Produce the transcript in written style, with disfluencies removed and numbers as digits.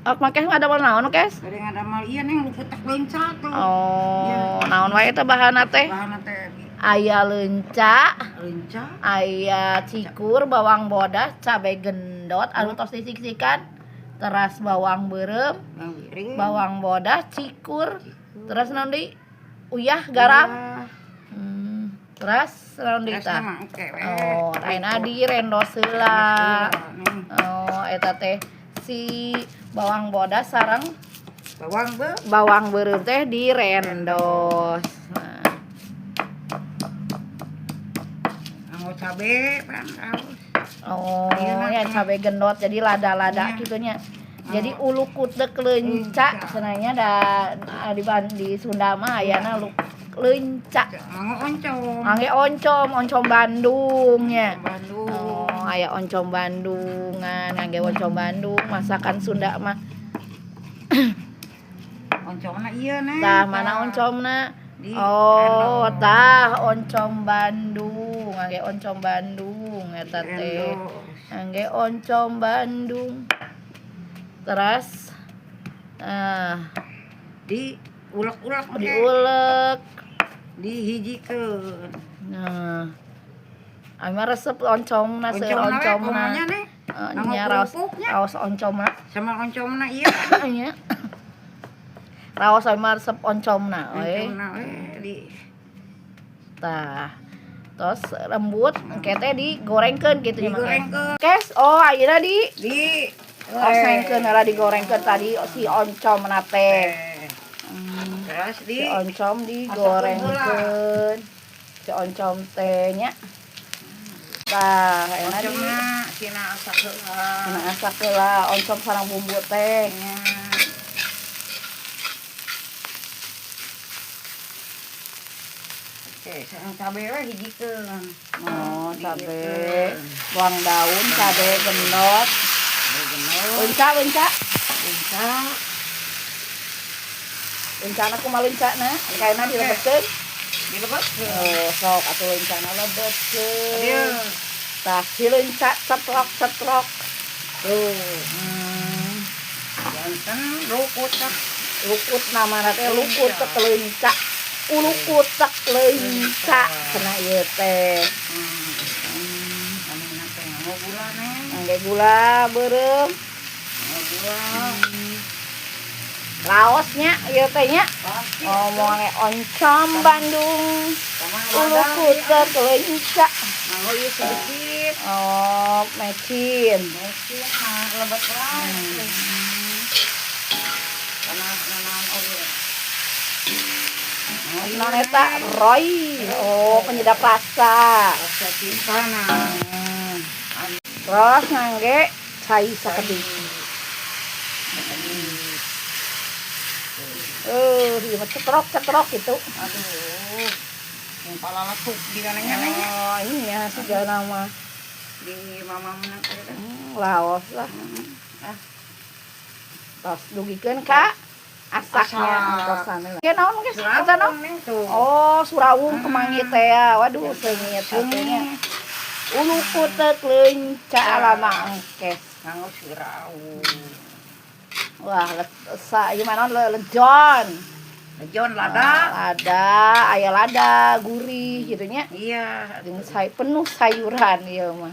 Ok make ada naon, Kes? Kadang ada mal ieu neng luput tak leunca tuh. Oh, naon wae teh bahanna teh? Bahanna teh Aya leunca, leunca, aya cikur, bawang bodas, cabai gendot anu tos disik-sikan, teras bawang beureum, bawang bodas, cikur, terus naon deui? Uyah, garam. Terus naon deui tah? Oh, ayeuna direndos heula. Oh, eta teh si bawang bodas sareng bawang beureum teh direndos. Nah, anggo cabe pan raos. oh, ya cabe gendot jadi lada-lada kitunya. Jadi ulu kutek leunca cenanya da di Sunda mah ayana leunca. Angge oncom Bandung nya. Oh, aya oncom Bandungan, angge oncom Bandung masakan Sunda mah. Oncomna ieu neh. Tah mana oncomna? Oh, tah oncom Bandung, angge oncom Bandung eta teh. Angge oncom Bandung. Terus diulek-ulek dihijikeun. Nah, ami resep oncomna seur oncomna. Nya raos oncomna. Sama oncomna ieu. Nya. Raos ami resep oncomna we. Tah. Tos lembut engke teh digorengkeun kitu nya mah. Kes, oh ayeuna osengkeun heula digorengkeun tadi si oncomna teh. Terus si oncom digorengkeun. Si oncom teh nya. Tah, ayeuna tina asak heula oncom sareng bumbu teh. Oke, sareng cabe we hijikeun. Oh, cabe, bawang daun, cabe gendot. Leunca. Leunca kumaha leuncana? Kaena dilebetkeun. Oh, sok atuh leuncana lebetkeun. Tah, si leunca cetrok. Tuh. Janten lukut namana teh lukut teh leunca. Ulu kutek leunca cenah ieu teh. Angge gula beureum. Laosnya ieu teh nya. Ngomong oncom Bandung. Ulu kutek leunca. Anggo ieu sedikit. Oh, mecin mah lebet wae. Panas oge. Non eta Roy. Oh, penyedap rasa. Rasa cintana. Terus ngangge cai sakedik. Ieu mah cetrok gitu. Aduh. Yang palalatuk di kananya. Oh, ini ya sigana mah Di mamamna teh. Laos lah. Tos dugikeun ka asaknya ongkosan. Ge naon geus? Eta naon? Oh, surawung kemangi teh ya. Waduh, seungit atunya. Ulu kutek leunca alama engkes. Anggo surawung. Wah, ieu mah naon lejon. Lejon lada. Aya lada, gurih gitu nya. Iya, Penuh sayuran ieu mah.